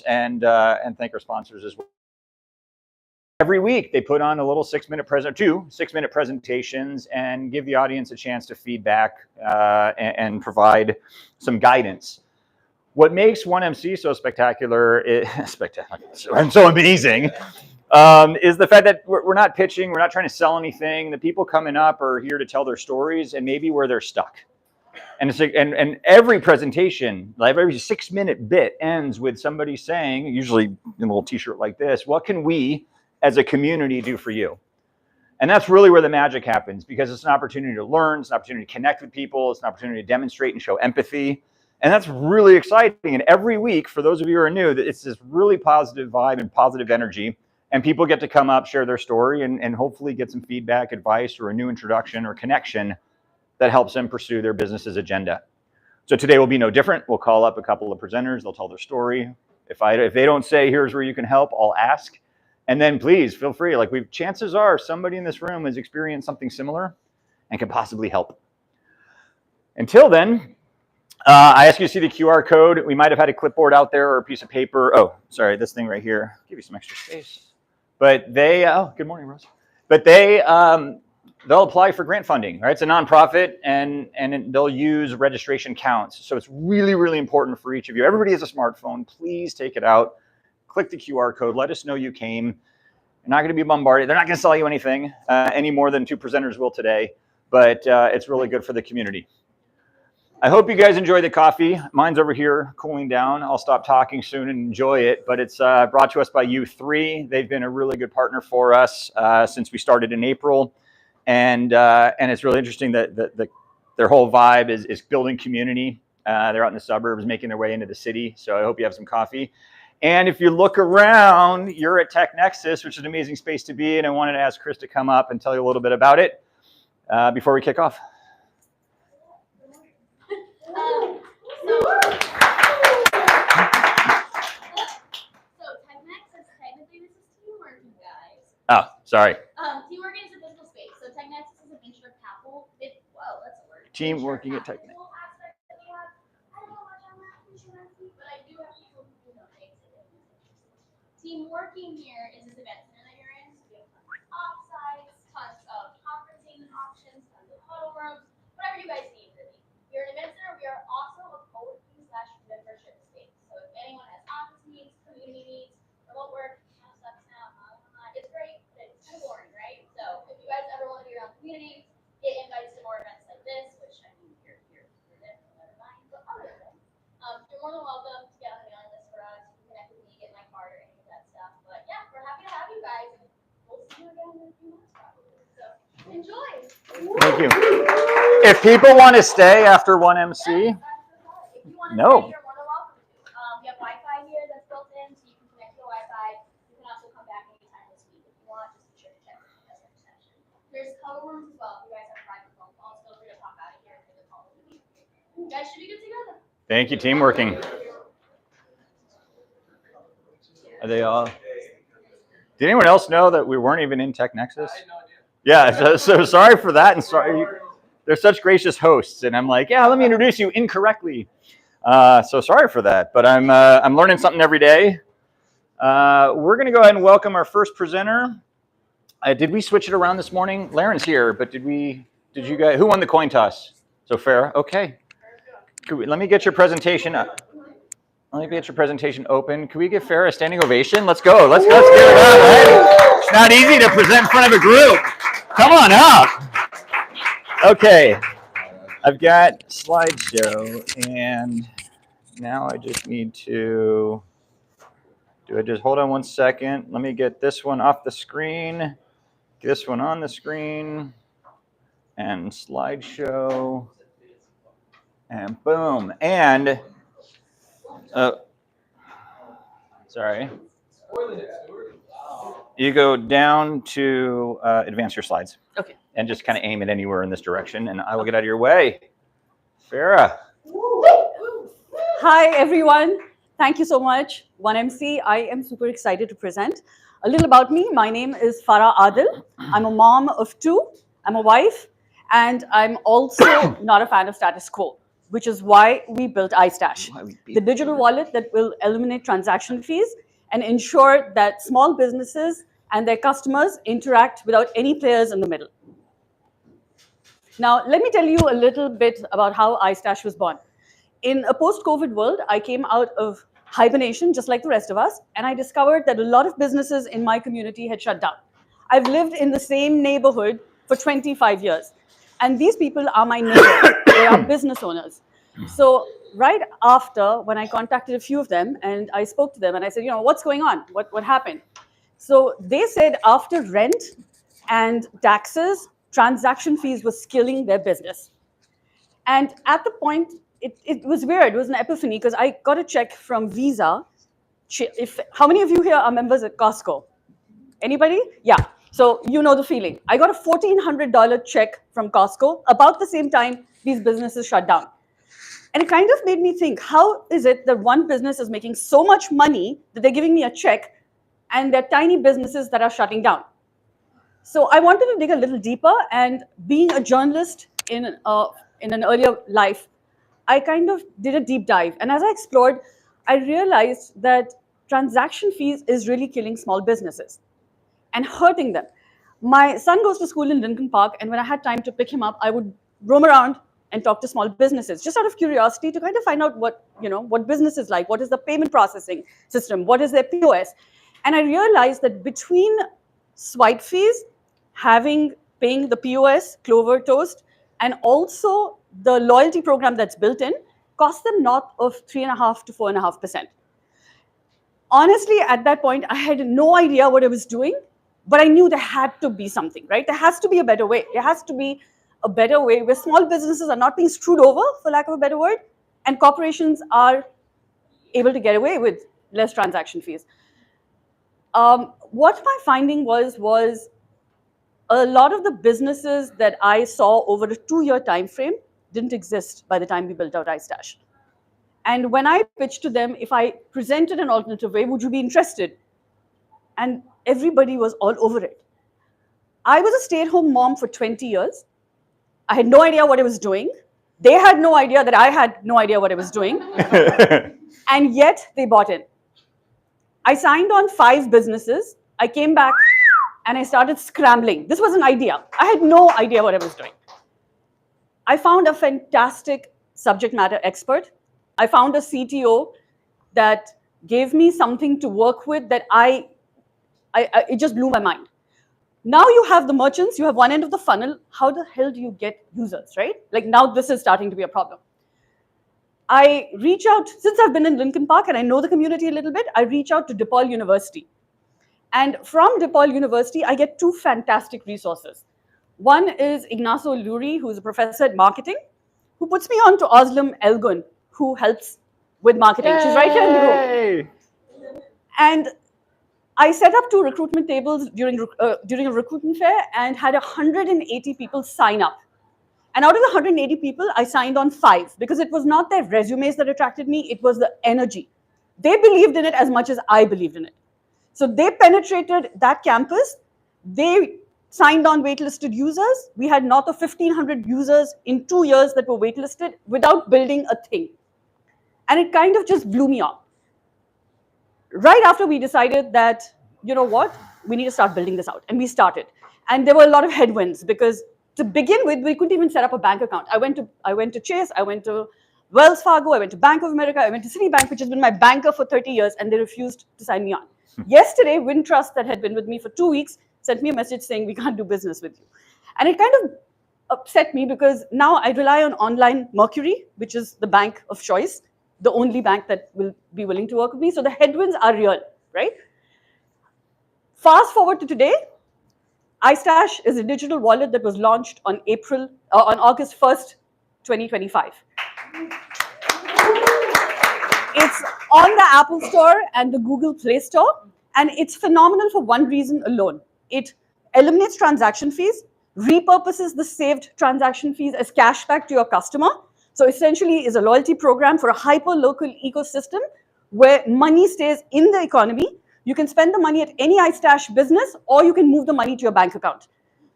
and thank our sponsors as well. Every week they put on a little 6-minute two 6-minute presentations and give the audience a chance to feedback and provide some guidance. What makes 1MC so spectacular and so amazing is the fact that we're not pitching, we're not trying to sell anything. The people coming up are here to tell their stories and maybe where they're stuck. And every presentation, like every 6-minute bit ends with somebody saying, usually in a little t-shirt like this, what can we as a community do for you? And that's really where the magic happens, because it's an opportunity to learn, it's an opportunity to connect with people, it's an opportunity to demonstrate and show empathy. And that's really exciting. And every week, for those of you who are new, it's this really positive vibe and positive energy. And people get to come up, share their story, and hopefully get some feedback, advice, or a new introduction or connection that helps them pursue their business's agenda. So today will be no different. We'll call up a couple of presenters, they'll tell their story. If they don't say, here's where you can help, I'll ask. And then please feel free, chances are somebody in this room has experienced something similar and can possibly help. Until then, I ask you to see the QR code. We might have had a clipboard out there or a piece of paper. Oh, sorry, this thing right here. Give you some extra space. But they, good morning, Rose. But they'll apply for grant funding, right? It's a nonprofit, and they'll use registration counts. So it's really, really important for each of you. Everybody has a smartphone. Please take it out. Click the QR code. Let us know you came. You're not going to be bombarded. They're not going to sell you anything any more than 2 presenters will today. But it's really good for the community. I hope you guys enjoy the coffee. Mine's over here cooling down. I'll stop talking soon and enjoy it. But it's brought to us by U3. They've been a really good partner for us since we started in April. And it's really interesting that their whole vibe is building community. They're out in the suburbs making their way into the city. So I hope you have some coffee. And if you look around, you're at TechNexus, which is an amazing space to be. And I wanted to ask Chris to come up and tell you a little bit about it before we kick off. Oh, sorry. Teamworking is a physical space. So TechNexus is a venture capital. Whoa, that's a word. Team working at TechNexus. I don't know much on that, but I do have people who know things. Team working here is this event center that you're in. So we have tons of offsites, tons of conferencing options, tons of huddle rooms, whatever you guys need. We're an event center. We are also a co-working/membership space. So if anyone has office needs, community needs, remote work, it's great, but it's kind of boring, right? So if you guys ever want to be around community, get invites to more events like this, which I mean, you're there for another line, but other than you're more than welcome to get on the mailing list for us. You can connect with me, get my card, or any of that stuff. But yeah, we're happy to have you guys. We'll see you again in a few months, probably. So enjoy. Thank you. If people want to stay after 1MC, no. You're more than welcome to. We have Wi-Fi here that's built in, so you can connect to the Wi-Fi. You can also come back anytime this week if you want. Just be sure to check the reception. There's huddle rooms as well. If you guys have private phone calls, feel free to pop out of here and take a call with me. You guys should be good together. Thank you, team working. Are they all? Did anyone else know that we weren't even in TechNexus? Yeah, so sorry for that, and sorry. They're such gracious hosts, and I'm like, yeah, let me introduce you incorrectly. So sorry for that, but I'm learning something every day. We're going to go ahead and welcome our first presenter. Did we switch it around this morning? Laren's here, but did you guys? Who won the coin toss? So Farah, okay. Let me get your presentation up. Let me get your presentation open. Can we give Farah a standing ovation? Let's go. Let's get it up. Right? It's not easy to present in front of a group. Come on up. Okay. I've got slideshow, and now I just need to hold on one second. Let me get this one off the screen, this one on the screen, and slideshow, and boom. And sorry. You go down to advance your slides. Okay. And just kind of aim it anywhere in this direction, and I will get out of your way. Farah. Hi, everyone. Thank you so much. 1MC, I am super excited to present. A little about me. My name is Farah Adil. I'm a mom of 2. I'm a wife, and I'm also not a fan of status quo. which is why we built iStash, the digital wallet that will eliminate transaction fees and ensure that small businesses and their customers interact without any players in the middle. Now, let me tell you a little bit about how iStash was born. In a post-COVID world, I came out of hibernation, just like the rest of us, and I discovered that a lot of businesses in my community had shut down. I've lived in the same neighborhood for 25 years, and these people are my neighbors. They are business owners. So right after, when I contacted a few of them, and I spoke to them, and I said, what's going on? What happened? So they said after rent and taxes, transaction fees was killing their business. And at the point, it was weird. It was an epiphany because I got a check from Visa. How many of you here are members at Costco? Anybody? Yeah. So you know the feeling. I got a $1,400 check from Costco about the same time these businesses shut down. And it kind of made me think, how is it that one business is making so much money that they're giving me a check and they're tiny businesses that are shutting down? So I wanted to dig a little deeper, and being a journalist in an earlier life, I kind of did a deep dive. And as I explored, I realized that transaction fees is really killing small businesses and hurting them. My son goes to school in Lincoln Park, and when I had time to pick him up, I would roam around and talk to small businesses, just out of curiosity to kind of find out what business is like, what is the payment processing system, what is their POS. And I realized that between swipe fees, paying the POS, Clover Toast, and also the loyalty program that's built in, cost them north of 3.5% to 4.5%. Honestly, at that point, I had no idea what I was doing, but I knew there had to be something, right? There has to be a better way. There has to be a better way where small businesses are not being screwed over, for lack of a better word, and corporations are able to get away with less transaction fees. What my finding was a lot of the businesses that I saw over a 2-year time frame didn't exist by the time we built out iStash. And when I pitched to them, if I presented an alternative way, would you be interested? And everybody was all over it. I was a stay-at-home mom for 20 years. I had no idea what I was doing. They had no idea that I had no idea what I was doing. And yet they bought in. I signed on 5 businesses. I came back and I started scrambling. This was an idea. I had no idea what I was doing. I found a fantastic subject matter expert. I found a CTO that gave me something to work with that it just blew my mind. Now you have the merchants, you have one end of the funnel. How the hell do you get users, right? Like now this is starting to be a problem. I reach out, since I've been in Lincoln Park and I know the community a little bit, I reach out to DePaul University. And from DePaul University, I get 2 fantastic resources. One is Ignacio Luri, who's a professor at marketing, who puts me on to Özlem Elgun, who helps with marketing. Yay! She's right here in the room. And I set up 2 recruitment tables during a recruitment fair and had 180 people sign up. And out of the 180 people, I signed on 5 because it was not their resumes that attracted me, it was the energy. They believed in it as much as I believed in it. So they penetrated that campus. They signed on waitlisted users. We had north of 1,500 users in 2 years that were waitlisted without building a thing. And it kind of just blew me off. Right after we decided that, you know what, we need to start building this out. And we started. And there were a lot of headwinds because to begin with, we couldn't even set up a bank account. I went to Chase, I went to Wells Fargo, I went to Bank of America, I went to Citibank, which has been my banker for 30 years, and they refused to sign me on. Yesterday, Wintrust, that had been with me for 2 weeks, sent me a message saying, we can't do business with you. And it kind of upset me because now I rely on online Mercury, which is the bank of choice, the only bank that will be willing to work with me. So the headwinds are real, right? Fast forward to today, iStash is a digital wallet that was launched on August 1st, 2025. It's on the Apple Store and the Google Play Store, and it's phenomenal for one reason alone. It eliminates transaction fees, repurposes the saved transaction fees as cashback to your customer. So essentially is a loyalty program for a hyper-local ecosystem where money stays in the economy. You can spend the money at any iStash business, or you can move the money to your bank account.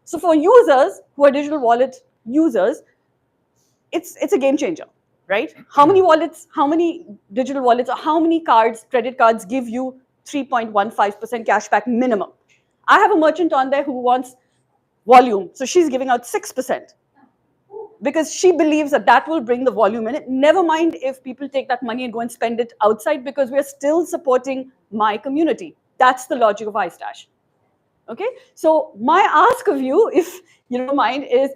So for users who are digital wallet users, it's a game changer. right? How many wallets, how many digital wallets, or how many cards, credit cards give you 3.15% cashback minimum? I have a merchant on there who wants volume, so she's giving out 6% because she believes that that will bring the volume in it. Never mind if people take that money and go and spend it outside, because we're still supporting my community. That's the logic of iStash. Okay, so my ask of you, if you don't mind, is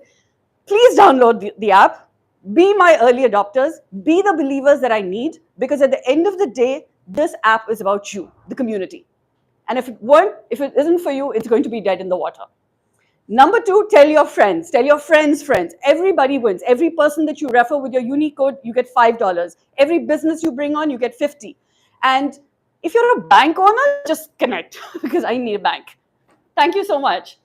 please download the app, be my early adopters, be the believers that I need, because at the end of the day, this app is about you, the community. And if it isn't for you, it's going to be dead in the water. Number two, tell your friends, friends. Everybody wins. Every person that you refer with your unique code, you get $5. Every business you bring on, you get 50. And if you're a bank owner, just connect because I need a bank. Thank you so much.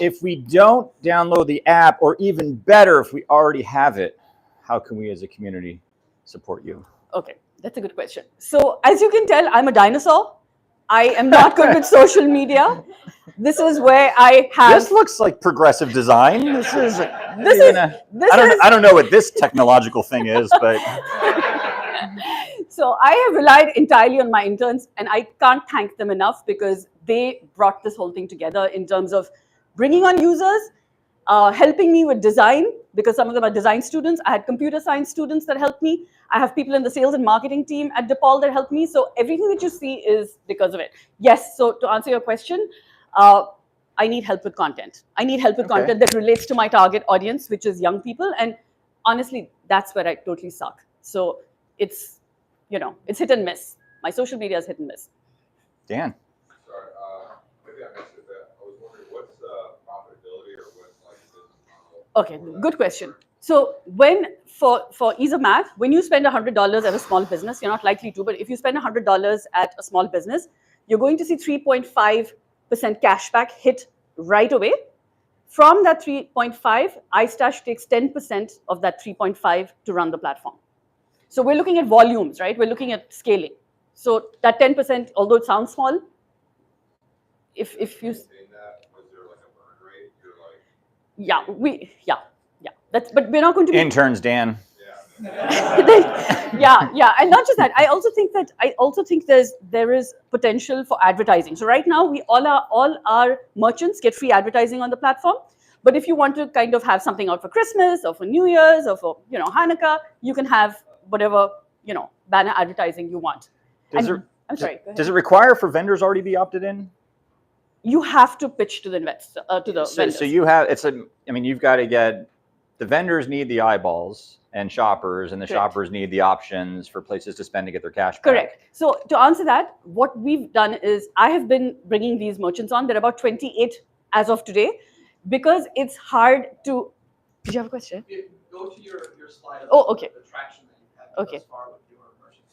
If we don't download the app, or even better, if we already have it, how can we as a community support you? Okay, that's a good question. So as you can tell, I'm a dinosaur. I am not good with social media. This is where I have. This looks like progressive design. I don't know what this technological thing is, but. So I have relied entirely on my interns, and I can't thank them enough because they brought this whole thing together in terms of bringing on users, helping me with design, because some of them are design students. I had computer science students that helped me. I have people in the sales and marketing team at DePaul that helped me. So everything that you see is because of it. Yes, so to answer your question, I need help with content. I need help with content that relates to my target audience, which is young people. And honestly, that's where I totally suck. So it's, it's hit and miss. My social media is hit and miss. Dan. Sorry, maybe I missed it. I was wondering, what's the profitability, or what's like the business model? Okay, good question. So for ease of math, when you spend $100 at a small business, you're not likely to, but if you spend $100 at a small business, you're going to see 3.5% cashback hit right away. From that 3.5, iStash takes 10% of that 3.5 to run the platform. So we're looking at volumes, right? We're looking at scaling. So that 10%, although it sounds small, if you... In that, was there like a burn rate? You're like... Yeah. But we're not going to be... Interns, Dan. Yeah. And not just that. I also think there is potential for advertising. So right now, all our merchants get free advertising on the platform. But if you want to kind of have something out for Christmas or for New Year's or for Hanukkah, you can have whatever banner advertising you want. I'm sorry. Does it require for vendors already be opted in? You have to pitch to the investor, to the vendors. So you have you've got to get, the vendors need the eyeballs and shoppers, and the Correct. shoppers need the options for places to spend to get their cash back. Correct. So to answer that, what we've done is I have been bringing these merchants on. There are about 28 as of today, because it's hard to. Did you have a question? Go to your slide of Okay. the traction that you have Okay. thus far with your merchants.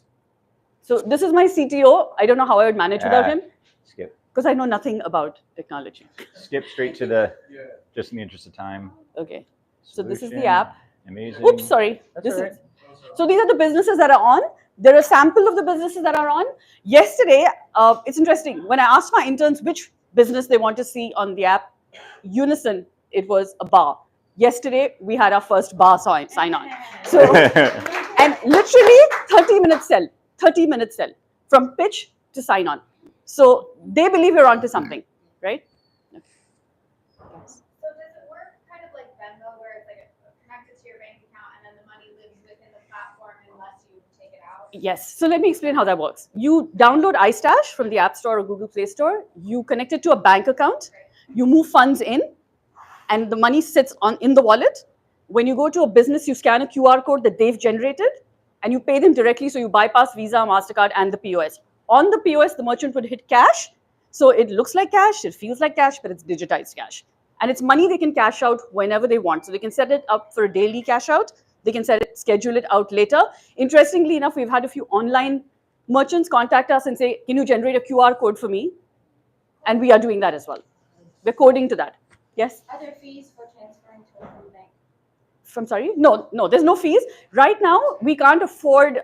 So this is my CTO. I don't know how I would manage without him, Skip because I know nothing about technology. straight to the, Yeah. just in the interest of time. Okay. So this is the Solution. app. Amazing. Oops, sorry. That's This all right. is. So these are the businesses that are on. There are a sample of the businesses that are on. Yesterday, it's interesting. When I asked my interns which business they want to see on the app, unison, it was a bar. Yesterday, we had our first bar sign on. So, and literally 30 minutes sell, 30 minutes sell from pitch to sign on. So they believe we're onto something, right? So does it work kind of like Venmo, where it's like connected to your bank account and then the money lives within the platform unless you take it out? Yes. So let me explain how that works. You download iStash from the App Store or Google Play Store. You connect it to a bank account. You move funds in, and the money sits in the wallet. When you go to a business, you scan a QR code that they've generated, and you pay them directly. So you bypass Visa, MasterCard, and the POS. On the POS, the merchant would hit cash. So it looks like cash, it feels like cash, but it's digitized cash. And it's money they can cash out whenever they want. So they can set it up for a daily cash out. They can schedule it out later. Interestingly enough, we've had a few online merchants contact us and say, can you generate a QR code for me? And we are doing that as well. We're coding to that. Yes? Are there fees for transferring to a new bank? Sorry? No, there's no fees. Right now, we can't afford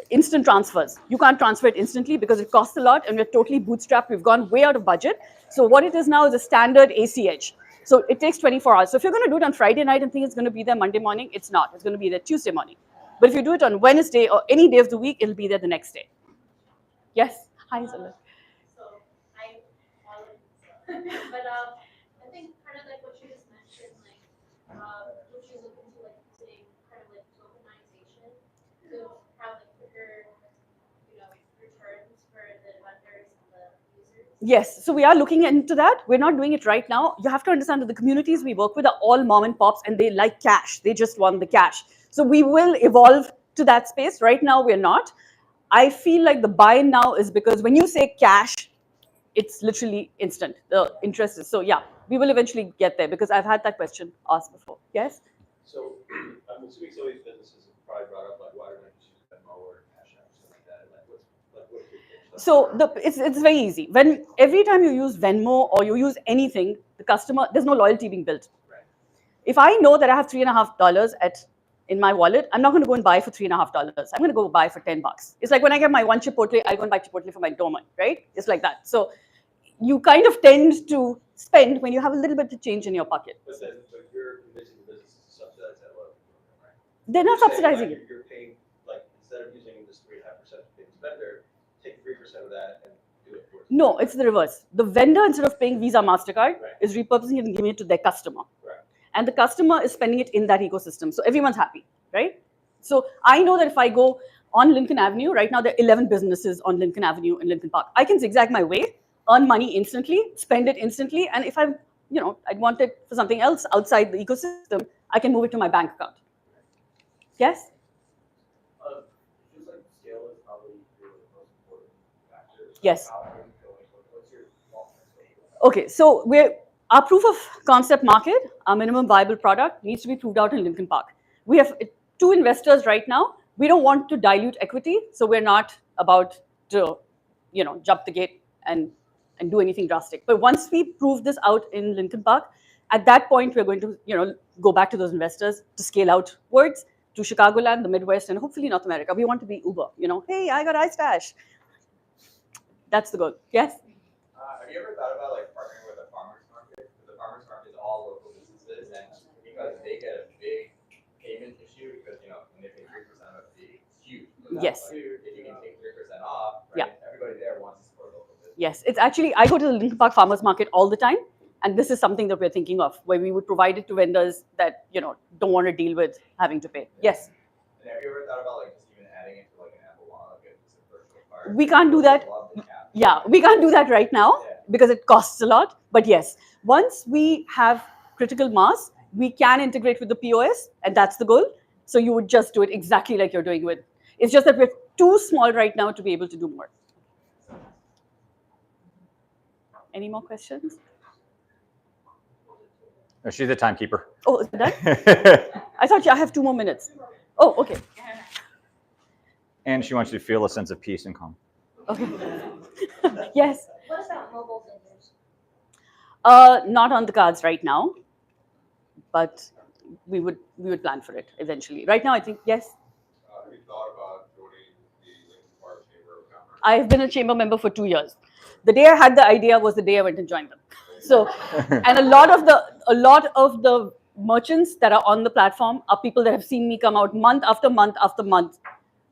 instant transfers. You can't transfer it instantly because it costs a lot, and we're totally bootstrapped. We've gone way out of budget. So what it is now is a standard ACH. So it takes 24 hours. So if you're going to do it on Friday night and think it's going to be there Monday morning, it's not. It's going to be there Tuesday morning. But if you do it on Wednesday or any day of the week, it'll be there the next day. Yes? Hi, Zalal. So I followed, but I think kind of like what you just mentioned, like what you look into, like using kind of like tokenization to have like quicker, returns for the vendors and the users. Yes, so we are looking into that. We're not doing it right now. You have to understand that the communities we work with are all mom and pops and they like cash. They just want the cash. So we will evolve to that space. Right now, we're not. I feel like the buy-in now is because when you say cash, it's literally instant. The interest is, so yeah, we will eventually get there because I've had that question asked before. Yes? So I'm assuming some of these businesses have probably brought up like, why don't I just use Venmo or Cash App, something like that? Like, what's your pitch? So it's very easy. When every time you use Venmo or you use anything, the customer, there's no loyalty being built. Right. If I know that I have $3.50 in my wallet, I'm not going to go and buy for $3.50. I'm going to go buy for $10. It's like when I get my one Chipotle, I go and buy Chipotle for my doorman, right? It's like that. So you kind of tend to spend when you have a little bit of change in your pocket. But you're convincing the businesses to subsidize that loyalty program, right? They're not You're saying, subsidizing like, it. You're paying, like, instead of using this 3.5% to pay the vendor, take 3% of that and do it for us. No, it's the reverse. The vendor, instead of paying Visa, MasterCard, Right. is repurposing it and giving it to their customer. Right. And the customer is spending it in that ecosystem. So everyone's happy, right? So I know that if I go on Lincoln Avenue, right now there are 11 businesses on Lincoln Avenue in Lincoln Park. I can zigzag my way, earn money instantly, spend it instantly. And if I'd want it for something else outside the ecosystem, I can move it to my bank account. Yes? Just like scale is probably the most important factor. Yes. How are you going? What's your long-term Okay, so our proof of concept market, our minimum viable product needs to be proved out in Lincoln Park. We have 2 investors right now. We don't want to dilute equity, so we're not about to, jump the gate and do anything drastic. But once we prove this out in Lincoln Park, at that point we're going to, go back to those investors to scale outwards to Chicagoland, the Midwest, and hopefully North America. We want to be Uber. Hey, I got iStash. That's the goal. Yes. Have you ever thought about like partnering with a farmer's market? Because the farmer's market is all local businesses, and because they get a big payment issue, because when they pay 3% of a fee, it's huge. But Yes. If you can take 3% off, Yeah. right, everybody there wants to support local business. Yes, it's actually, I go to the Lincoln Park Farmers Market all the time. And this is something that we're thinking of, where we would provide it to vendors that, don't want to deal with having to pay. Yes. And have you ever thought about like just even adding it to like an Apple Wallet, like just a virtual card? We can't do that. Love the app. Yeah, we can't do that right now Yeah. because it costs a lot. But yes, once we have critical mass, we can integrate with the POS, and that's the goal. So you would just do it exactly like you're doing with. It's just that we're too small right now to be able to do more. Any more questions? No, she's the timekeeper. Oh, is it done? I thought I have 2 more minutes. Oh, okay. And she wants you to feel a sense of peace and calm. Okay. Yes. What about mobile vendors? Not on the cards right now, but we would plan for it eventually. Right now, I think yes. Have you thought about joining the Lincoln Park Chamber of Commerce? I've been a chamber member for 2 years. The day I had the idea was the day I went and joined them. So, and a lot of the merchants that are on the platform are people that have seen me come out month after month after month.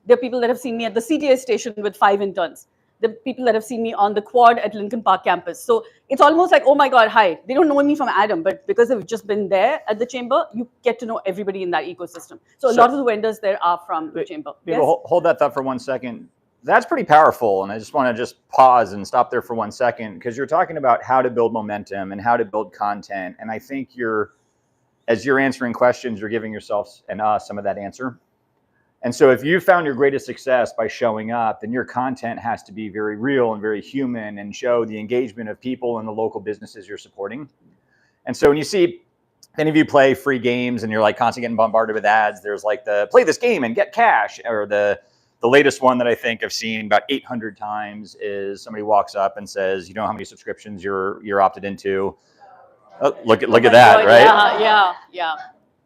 They're people that have seen me at the CTA station with 5 interns. The people that have seen me on the quad at Lincoln Park campus. So it's almost like, oh my God, hi. They don't know me from Adam, but because they've just been there at the chamber, you get to know everybody in that ecosystem. So a lot of the vendors there are from the chamber. Yes? Hold that thought for 1 second. That's pretty powerful. And I just want to pause and stop there for 1 second, because you're talking about how to build momentum and how to build content. And I think as you're answering questions, you're giving yourself and us some of that answer. And so if you found your greatest success by showing up, then your content has to be very real and very human and show the engagement of people in the local businesses you're supporting. And so when you see any of you play free games and you're like constantly getting bombarded with ads, there's like the play this game and get cash, or the latest one that I think I've seen about 800 times is somebody walks up and says, you know how many subscriptions you're opted into? Oh, look at that, God, right? Yeah.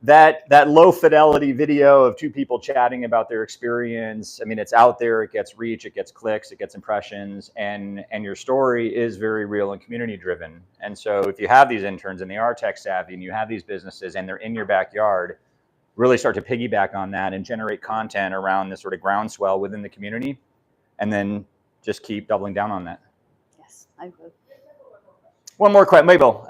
that low fidelity video of two people chatting about their experience, I mean, it's out there, it gets reach, it gets clicks, it gets impressions, and your story is very real and community driven. And so if you have these interns and they are tech savvy and you have these businesses and they're in your backyard, really start to piggyback on that and generate content around this sort of groundswell within the community, and then just keep doubling down on that. Yes, I will. One more question, Mabel.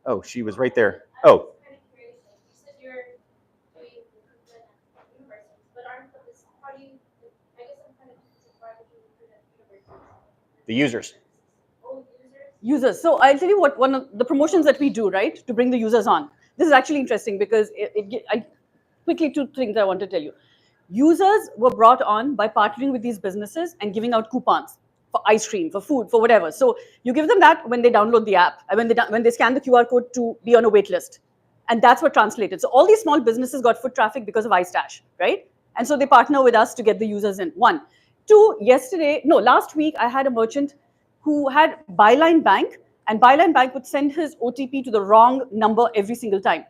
Oh, she was right there. Oh. Kind of curious, like, you said you're doing recruitment at universities, but aren't those, how do you, I guess I'm kind of confused, why would you recruit at universities? The users. Oh, users? Users. So I'll tell you what, one of the promotions that we do, right, to bring the users on. This is actually interesting because quickly, two things I want to tell you. Users were brought on by partnering with these businesses and giving out coupons for ice cream, for food, for whatever. So you give them that when they download the app, and when they scan the QR code to be on a wait list. And that's what translated. So all these small businesses got foot traffic because of iStash, right? And so they partner with us to get the users in. One. Two, last week, I had a merchant who had Byline Bank, and Byline Bank would send his OTP to the wrong number every single time.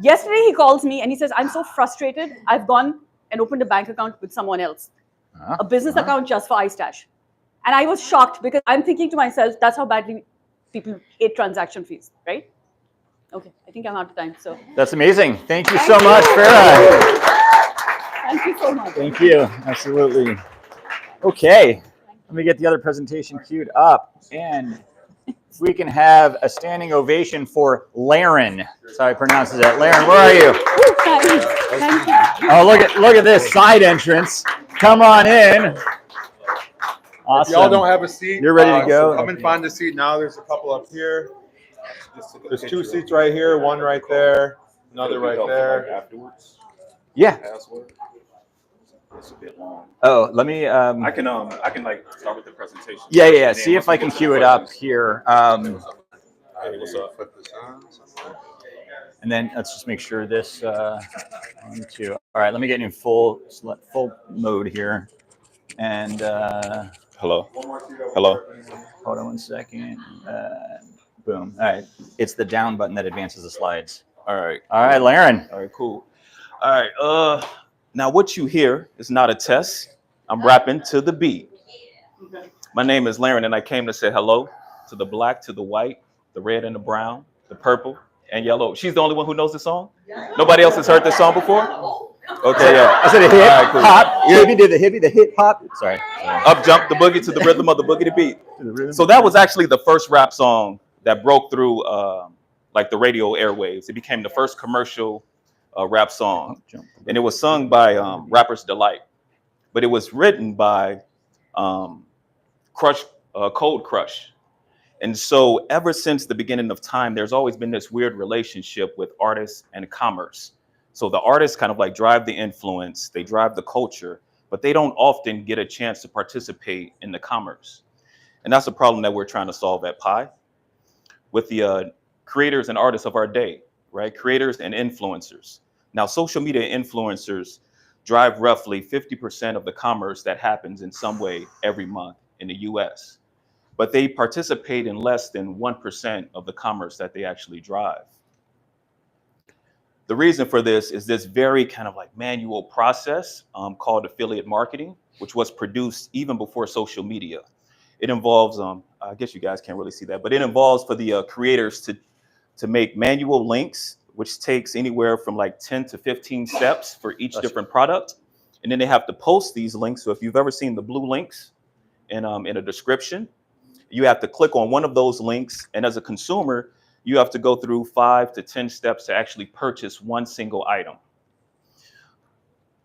Yesterday, he calls me and he says, I'm so frustrated. I've gone and opened a bank account with someone else, a business account just for iStash. And I was shocked because I'm thinking to myself, that's how badly people hate transaction fees, right? Okay, I think I'm out of time. So That's amazing. Thank you so much, Farah. thank you so much. Thank you. Absolutely. Okay, let me get the other presentation queued up, and we can have a standing ovation for Laren. That's how I pronounce it. Laren, where are you? Ooh, thank you. Oh, look at this side entrance. Come on in. Awesome. If y'all don't have a seat, You're ready to go? So come and find a seat now. There's a couple up here. There's two seats right here, one right there, another right there. Afterwards, Yeah. password. It's a bit long. Oh, let me. I can like start with the presentation. Yeah. And then See once if I we can get to the cue it up questions- here. Hey, what's up? And then let's just make sure this. 1, 2. All right. Let me get in full mode here. And Hello. Hello. hold on 1 second. Boom. All right. It's the down button that advances the slides. All right. All right, Laren. All right. Cool. All right. Now what you hear is not a test. I'm rapping to the beat. My name is Laren, and I came to say hello to the black, to the white, the red and the brown, the purple and yellow. She's the only one who knows this song? Nobody else has heard this song before? Okay, yeah. I said a hip All right, cool. hop. Hippie did the hip hop. Sorry. Up jump the boogie to the rhythm of the boogie to beat. So that was actually the first rap song that broke through like the radio airwaves. It became the first commercial rap song, and it was sung by Rapper's Delight, but it was written by Cold Crush. And so ever since the beginning of time, there's always been this weird relationship with artists and commerce. So the artists kind of like drive the influence, they drive the culture, but they don't often get a chance to participate in the commerce. And that's a problem that we're trying to solve at Pi with the creators and artists of our day, right? Creators and influencers. Now, social media influencers drive roughly 50% of the commerce that happens in some way every month in the US, but they participate in less than 1% of the commerce that they actually drive. The reason for this is this very kind of like manual process called affiliate marketing, which was produced even before social media. It involves, I guess you guys can't really see that, but it involves for the creators to make manual links, which takes anywhere from like 10 to 15 steps for each different product. And then they have to post these links. So if you've ever seen the blue links in a description, you have to click on one of those links. And as a consumer, you have to go through 5 to 10 steps to actually purchase one single item.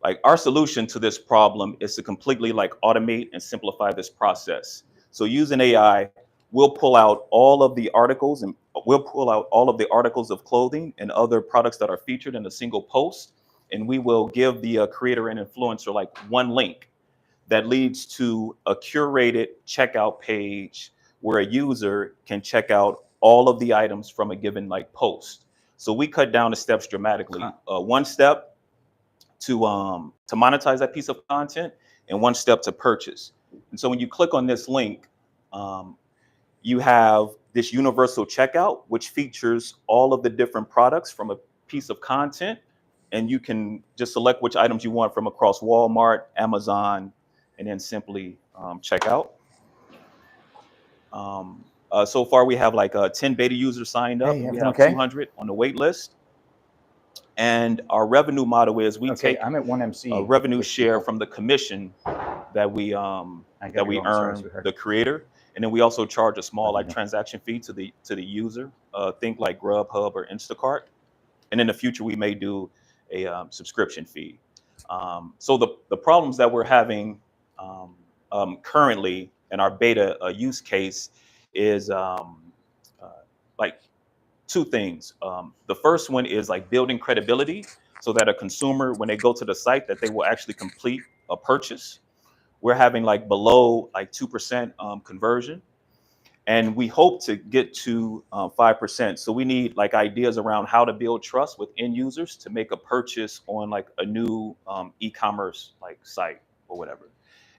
Like our solution to this problem is to completely like automate and simplify this process. So using AI, we'll pull out all of the articles and we'll pull out all of the articles of clothing and other products that are featured in a single post. And we will give the creator and influencer like one link that leads to a curated checkout page where a user can check out all of the items from a given like post. So we cut down the steps dramatically. One step to monetize that piece of content and one step to purchase. And so when you click on this link, you have this universal checkout, which features all of the different products from a piece of content, and you can just select which items you want from across Walmart, Amazon, and then simply check out. So far, we have like 10 beta users signed up. Hey, And we everything have okay? 200 on the wait list. And our revenue model is we Okay, take I'm at 1MC. a revenue with share people. from the commission that we I gotta go, I'm sorry, earn sweetheart. the creator, and then we also charge a small Love you. transaction fee to the user. Think like Grubhub or Instacart, and in the future we may do a subscription fee. So the problems that we're having currently in our beta use case is like two things. The first one is like building credibility so that a consumer, when they go to the site, that they will actually complete a purchase. We're having like below like 2% conversion, and we hope to get to 5%. So we need like ideas around how to build trust with end users to make a purchase on like a new e-commerce like site or whatever.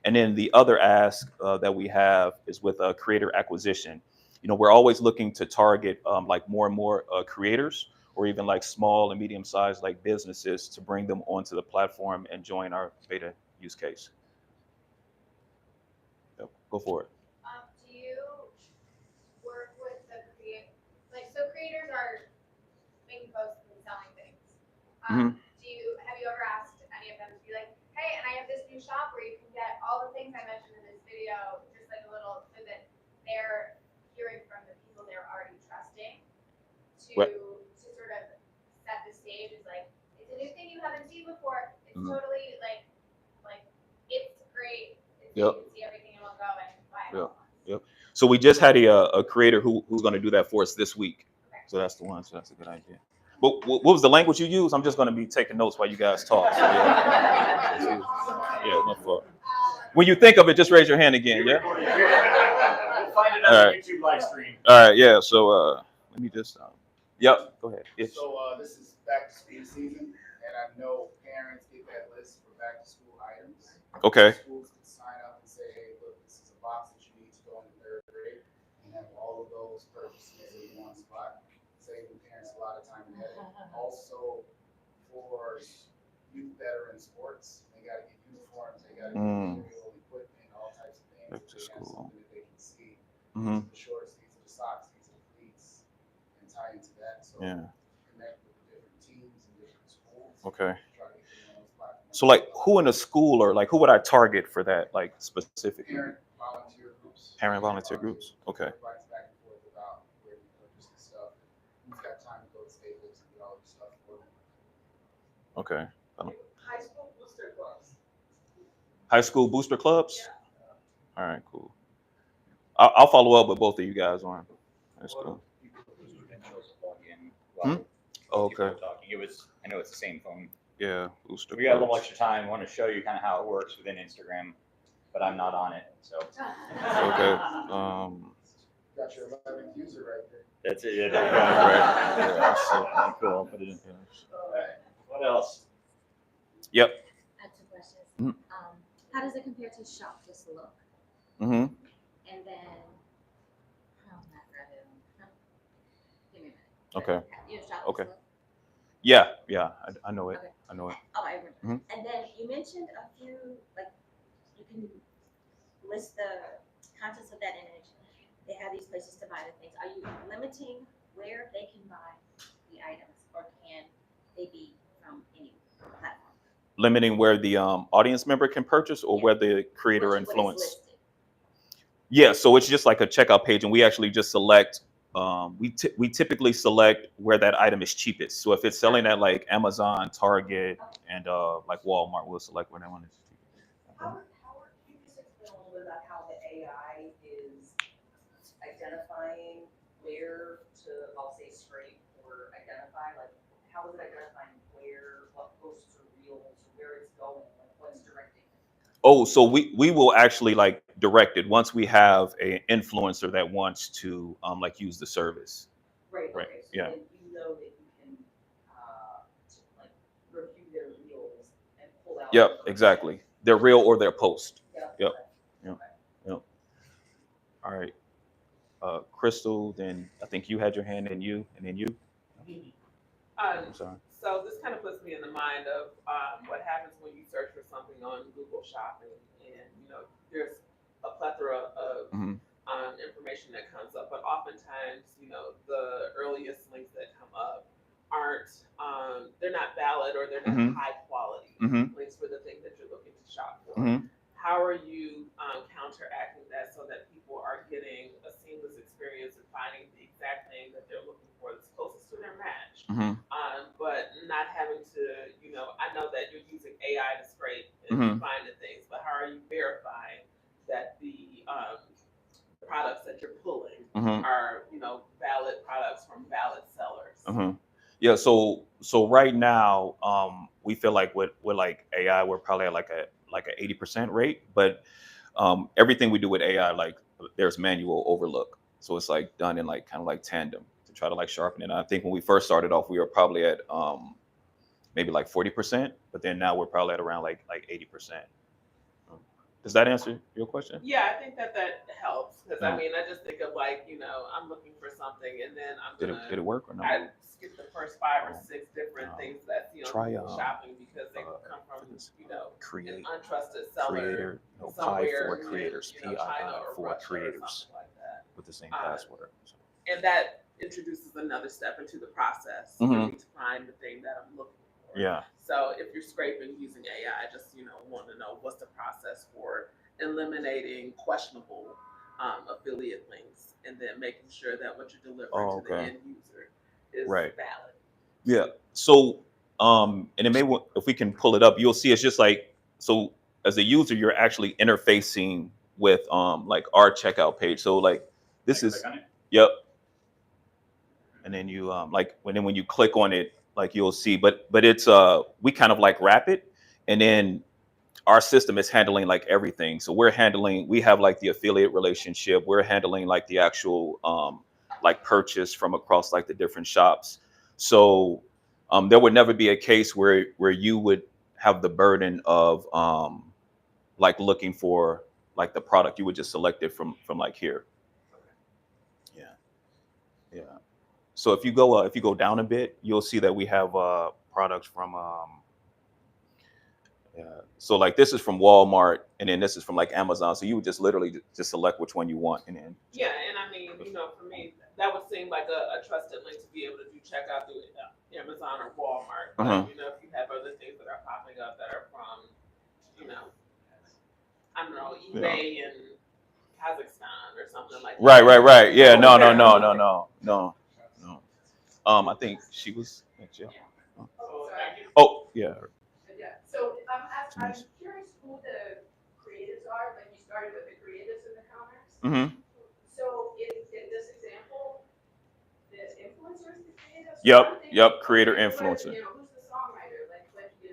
And then the other ask that we have is with creator acquisition. We're always looking to target like more and more creators, or even like small and medium-sized like businesses, to bring them onto the platform and join our beta use case. Yep, go for it. Do you work with the so creators are making posts and selling things. Mhm. Have you ever asked any of them to be like, hey, and I have this new shop where you can get all the things I mentioned in this video, just like a little, so that they're hearing from the people they're already trusting to sort of set the stage as like, it's a new thing you haven't seen before. It's totally like it's great. You can see everything in one go and buy it all. Yep. So we just had a creator who's going to do that for us this week. Okay. So that's the one. So that's a good idea. But what was the language you use? I'm just going to be taking notes while you guys talk. So, yeah, no fault. When you think of it, just raise your hand again. Yeah. We'll find it on All the right. YouTube live stream. All right. Yeah. So let me just. Yep. Go ahead. It's, So this is back to school season, and I know parents get that list for back to school items. okay. Schools can sign up and say, hey, look, this is a box that you need to go in third grade, and have all of those purchases in one spot, saving parents a lot of time and headache. Also, for youth that are in sports, they got to get uniforms, they got to get material, equipment, all types of things. Back to They have school. something that they can see. Mhm. These are the shorts, these are the socks, these are the cleats, and tie into that. So Yeah. connect with the different teams and different schools. Okay. Try to get them on those platforms. So like, who in a school, or like who would I target for that, like specifically? Parent volunteer groups. Parent volunteer groups. Okay. Everybody's back and forth about where we purchase the stuff. Who's got time to go to Staples and get all the stuff for them. Okay. High school booster clubs. High school booster clubs. All right. Cool. I'll follow up with both of you guys on. That's cool. Oh, okay. Talking. I know it's the same phone. Yeah. Booster. We got a little clubs. extra time. I want to show you kind of how it works within Instagram, but I'm not on it, so. Okay. Got your 11th user right there. That's it. Yeah, Right. Yeah, so, cool. I'll put it in here. What else? Yep. I have two questions. Mhm. How does it compare to Shop Just Look? Mm-hmm. And then, not Reddit. Give me a minute. Okay. You have Shop Okay. Just Look? Yeah. I know it. Okay. I know it. Oh, I remember. Mhm. And then you mentioned a few, like, you can list the contents of that image. They have these places to buy the things. Are you limiting where they can buy the items, or can they be from any platform? Limiting where the audience member can purchase, or Yeah. where the creator What is influence. listed? Yeah, so it's just like a checkout page, and we actually just select. We typically select where that item is cheapest. So if it's selling at like Amazon, Target, and like Walmart, we'll select where that one is cheapest. Howard, can you just explain a little bit about how the AI is identifying where to, I'll say, scrape or identify? Like, how is it identifying what posts are real, to where it's going, like what's directing it? Oh, so we will actually like direct it once we have an influencer that wants to like use the service. Right. Right, Okay. So yeah. then you know that you can like review their reels and pull out. Yep, exactly. They're real or they're post. Yep. Yep. Okay. Yep. All right. Crystal, then I think you had your hand, and then you. I'm sorry. So this kind of puts me in the mind of what happens when you search for something on Google Shopping, and there's a plethora of information that comes up, but oftentimes the earliest links that come up aren't they're not valid, or they're not high quality links for the thing that you're looking to shop for. How are you counteracting that so that people are getting a seamless experience and finding the exact thing that they're looking for that's closest to their match, but not having to, I know that you're using AI to scrape and find the things, but how are you verifying that the products that you're pulling are, valid products from valid sellers? Yeah, so right now, we feel like with like AI, we're probably at like an 80% rate, but everything we do with AI, like there's manual overlook, so it's like done in like kind of like tandem to try to like sharpen it. I think when we first started off, we were probably at maybe like 40%, but then now we're probably at around like 80%. Does that answer your question? Yeah, I think that helps, because I mean, I just think of like, I'm looking for something, and then I'm gonna Did it work or not? I skip the first 5 or 6 different things that Try, shopping, because they come from create an untrusted seller creator, no, Pi somewhere for in, creators, China PII or for Russia or creators something like that. with the same password. And that introduces another step into the process for me to find the thing that I'm looking for. Yeah. So if you're scraping using AI, I just want to know what's the process for eliminating questionable affiliate links, and then making sure that what you're delivering to the end user is valid. Yeah. So and it may if we can pull it up, you'll see it's just like, so as a user, you're actually interfacing with like our checkout page. So like this is and then you like when you click on it, like you'll see, but it's we kind of like wrap it, and then our system is handling like everything. So we have like the affiliate relationship, we're handling like the actual like purchase from across like the different shops. So there would never be a case where you would have the burden of like looking for like the product. You would just select it from like here. Yeah. So if you go down a bit, you'll see that we have products from so like this is from Walmart, and then this is from like Amazon. So you would just literally just select which one you want, and then and I mean, for me, that would seem like a trusted link to be able to do checkout through Amazon or Walmart. But, if you have other things that are popping up that are from, I don't know, eBay in Kazakhstan or something like that. Right. Yeah, no. I think she was next. Oh, yeah. So I'm curious who the creatives are. Like you started with the creatives in the comments. So in this example, the influencers, the creatives. Yep. Creator influencer. Who's the songwriter? Like that you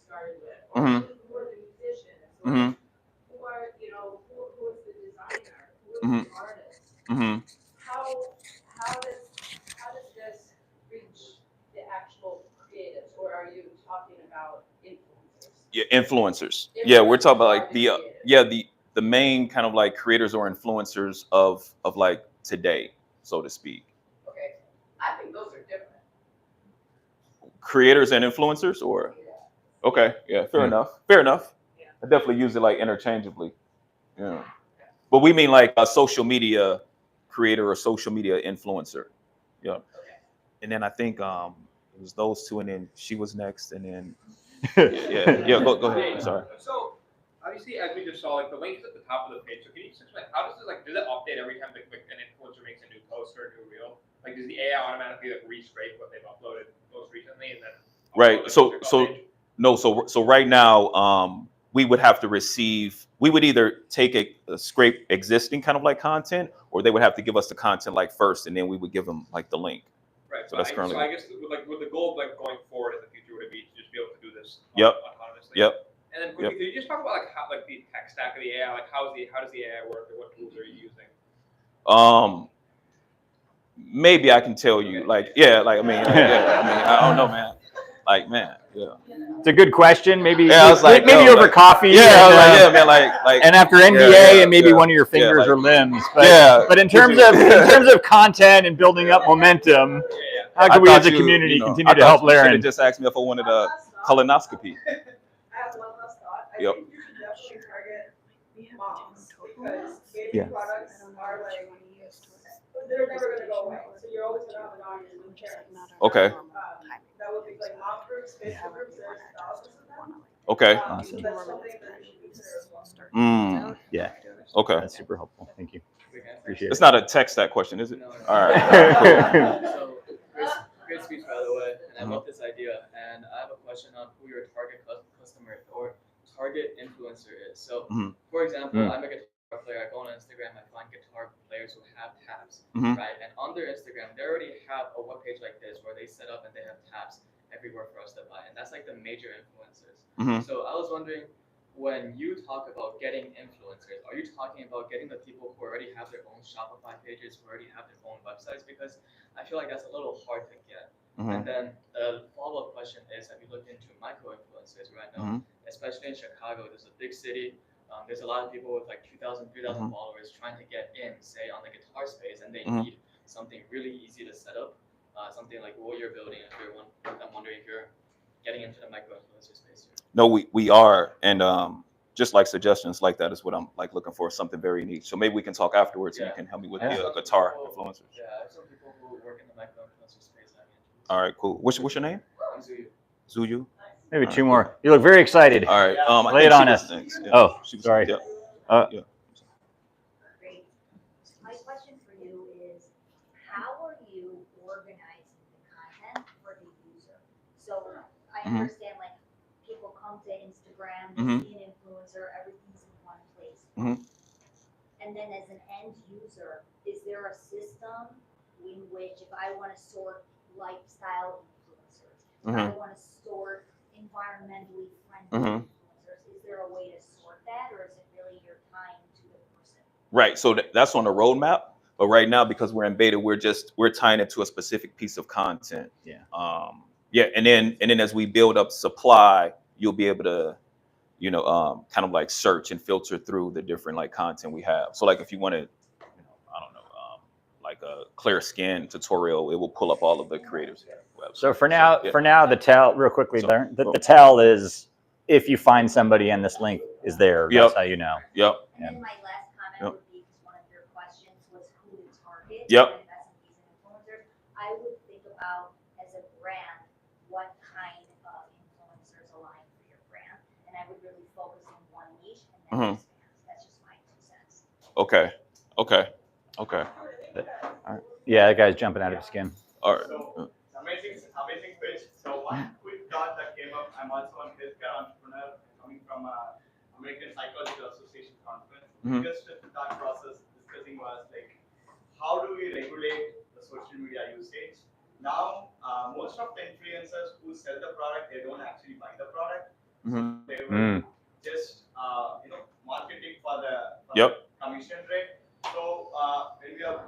started with. Or who are the musicians? Who are who is the designer? Who is the artist? How does this reach the actual creatives, or are you talking about influencers? Yeah, influencers. Yeah, we're talking about like the main kind of like creators or influencers of like today, so to speak. Okay, I think those are different. Creators and influencers, or okay, yeah, fair enough. I definitely use it like interchangeably. Yeah, but we mean like a social media creator or social media influencer. Yeah, and then I think it was those two, and then she was next, and then go ahead. I'm sorry. So obviously, as we just saw, like the link is at the top of the page. So can you just explain how does it update every time an influencer makes a new post or a new reel? Like does the AI automatically like re-scrape what they've uploaded most recently and then right? So right now, we would have to receive. We would either take a scrape existing kind of like content, or they would have to give us the content like first, and then we would give them like the link. Right. So that's currently. So I guess with the goal like going forward in the future would it be to just be able to do this autonomously? Yep. And then could you just talk about like how like the tech stack of the AI, like how does the AI work, or what tools are you using? Maybe I can tell you. Like I don't know, man. Like It's a good question. Maybe I was like, maybe over coffee. And after NDA and maybe one of your fingers or limbs. But in terms of content and building up momentum, How I can we thought as a you- community you know, continue I to thought help you should Laren? have just asked me if I wanted a colonoscopy. I have one last thought. I Yep. think you should definitely target moms because baby Yeah. products are like, they're never gonna go away. So you're always gonna have an audience with parents. Okay. That would be like mom groups, Facebook groups, there's thousands of them. Okay. Awesome. That's something that you should consider as well. Mm. Yeah. Okay. That's super helpful. Thank you. Appreciate It's it. not a tech stack question, is it? No, no. All right. Cool. So, great speech, by the way, and I love this idea. And I have a question on who your target customer or target influencer is. So, Mhm. for example, Mm. I'm a guitar player. I go on Instagram, I find guitar players who have tabs, Mhm. right? And on their Instagram, they already have a webpage like this where they set up and they have tabs everywhere for us to buy. And that's like the major influencers. Mhm. So I was wondering, when you talk about getting influencers, are you talking about getting the people who already have their own Shopify pages, who already have their own websites? Because I feel like that's a little hard to get. Mhm. And then the follow-up question is, have you looked into micro-influencers right now? Mhm. Especially in Chicago, there's a big city. There's a lot of people with like 2,000, 3,000 Mhm. followers trying to get in, say, on the guitar space, and they Mhm. need something really easy to set up, something like what you're building. If you're one, I'm wondering if you're getting into the micro-influencer space here. No, we are, and just like suggestions like that is what I'm like looking for, something very niche. So maybe we can talk afterwards, and you Yeah. can help me with Yeah. the guitar People- influencers. Yeah, I have some people who work in the micro-influencer space. All right, cool. What's your name? I'm Zuyu. Zuyu. Maybe All two right, more. You look very excited. All right. I Lay think it she on was us. next. Yeah, Oh, she was- sorry. Yeah. Yeah. Great. My question for you is, how are you organizing the content for the user? So I Mhm. understand like people come to Instagram, Mhm. they see an influencer, everything's in one place. Mhm. And then as an end user, is there a system in which if I want to sort lifestyle influencers, if I Mhm. want to sort environmentally friendly Mhm. influencers, is there a way to sort that, or is it really your time to the person? Right. So that's on the roadmap. But right now, because we're in beta, we're tying it to a specific piece of content. Yeah. Yeah. And then as we build up supply, you'll be able to, kind of like search and filter through the different like content we have. So like if you wanted, I don't know, like a clear skin tutorial, it will pull up all of the creators. So for now, yeah. the tell real quickly, So, Laren, cool. the tell is if you find somebody and this link is there, Yep. that's how you know. Yep. And then my last comment Yep. would be, because one of your questions was who to target. Yep. And SMBs and influencers. I would think about, as a brand, what kind of influencers align for your brand. And I would really focus on one niche and then Mhm. expand. That's just my 2 cents. Okay. Okay. Okay. Yeah, that guy's jumping out of his skin. All right. So, amazing pitch. So one quick thought that came up, I'm also a healthcare entrepreneur coming from American Psychological Association conference. Mhm. Biggest thought process discussing was like, how do we regulate the social media usage? Now, most of the influencers who sell the product, they don't actually buy the product. Mhm. They will just market it for the Yep. commission rate. So when we are,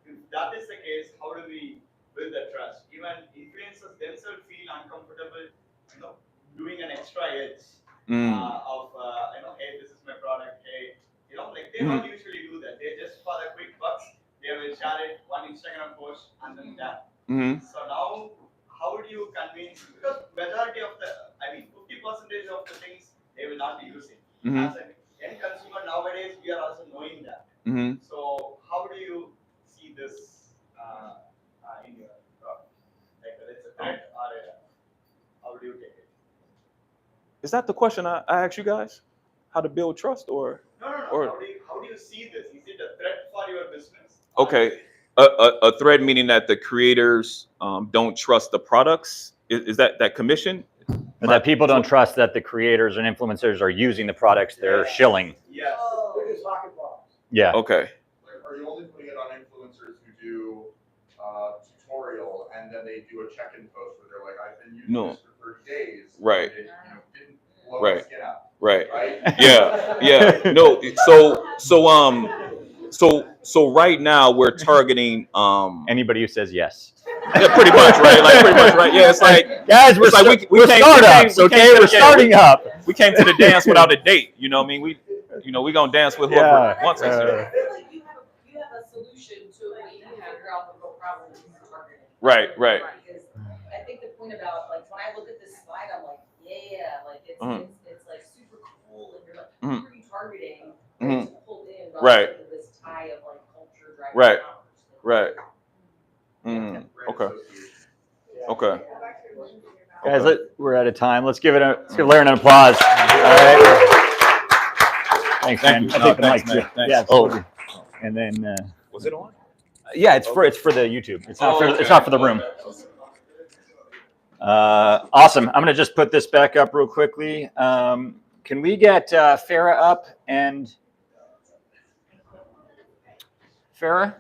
if that is the case, how do we build the trust? Even influencers themselves feel uncomfortable, doing an extra edge Mm. of hey, this is my product. Hey, like they Mhm. don't usually do that. They just for the quick bucks, they will share it one Instagram post and then that. Mhm. So now, how do you convince? Because majority of 50% of the things they will not be using. Mhm. As an end consumer nowadays, we are also knowing that. Mhm. So how do you see this in your product? Like whether it's a threat or how do you take it? Is that the question I asked you guys? How to build trust or? No. Or- How do you see this? Is it a threat for your business? Okay. A thread meaning that the creators don't trust the products. Is that commission? Or that people don't trust that the creators and influencers are using the products they're shilling. Yes. They're just locking box. Yeah. Okay. Like, are you only putting it on influencers who do tutorial and then they do a check-in post where they're like, I've been using No. this for 30 days. Right. And it, didn't blow my Right. skin out. Right. Right? Yeah. No. So right now we're targeting Anybody who says yes. yeah, pretty much, right? Like pretty much, right? Yeah, it's like Guys, we're it's like we're startups, okay? We're starting up. We came to the dance without a date. You know what I mean? We gonna dance with whoever Yeah. wants us. I feel like you have a solution to what you have your alcohol problem targeting. Right. Because point about, like, when I look at this slide, I'm like, yeah, like, it's like super cool, and you're like, who are you targeting to pull in relative to this tie of like culture driving commerce? Okay. Okay. Guys, we're out of time. Let's give Laren an applause. All right. Thanks, man. I think the mic too. Yeah, absolutely. And then was it on? Yeah, it's for the YouTube. It's not it's not for the room. Awesome. I'm gonna just put this back up real quickly. Can we get Farah up and Farah?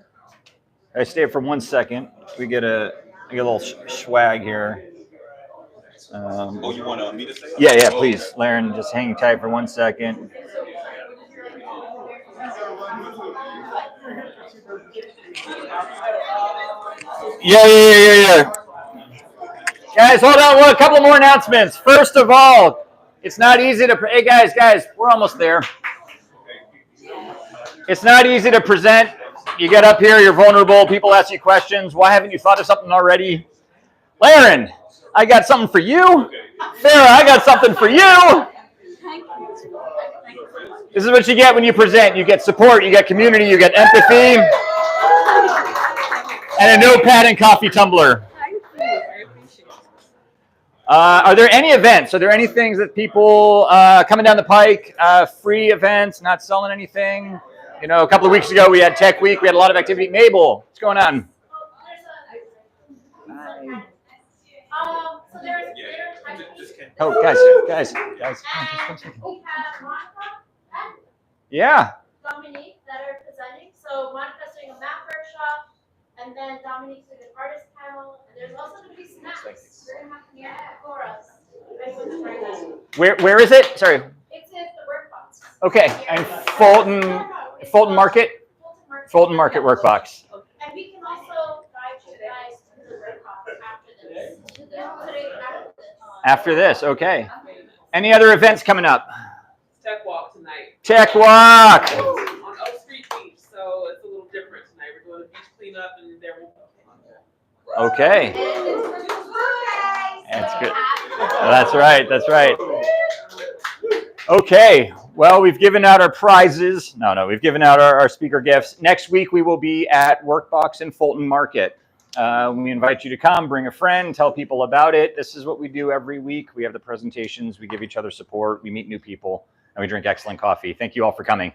I stay up for 1 second. We get a little swag here. You want me to say something? Yeah, please. Laren, just hang tight for 1 second. Yeah. Guys, hold on. A couple more announcements. First of all, it's not easy to... Hey, guys, we're almost there. It's not easy to present. You get up here, you're vulnerable. People ask you questions. Why haven't you thought of something already? Laren, I got something for you. Farah, I got something for you. This is what you get when you present. You get support, you get community, you get empathy, and a notepad and coffee tumbler. Are there any events? Are there any things that people coming down the pike, free events, not selling anything? You know, a couple of weeks ago we had Tech Week. We had a lot of activity. Mabel, what's going on? So there's Oh, guys. We have Monica and Yeah. Dominique that are presenting. So Monica's doing a math workshop, and then Dominique's doing an artist panel, and there's also going to be snacks. We're going to have Canada Coras. If anyone's trying that. Where is it? Sorry. It's at the Workbox. Okay, and Fulton Market? Fulton Market Workbox. And we can also guide you guys to the Workbox after this. After this, okay. Any other events coming up? Tech Walk tonight. Tech Walk! On Oak Street Beach, so it's a little different tonight. We're doing a beach cleanup, and there will be. Okay. That's good. That's right. Okay, well, we've given out our prizes. No, we've given out our speaker gifts. Next week, we will be at Workbox in Fulton Market. We invite you to come, bring a friend, tell people about it. This is what we do every week. We have the presentations, we give each other support, we meet new people, and we drink excellent coffee. Thank you all for coming.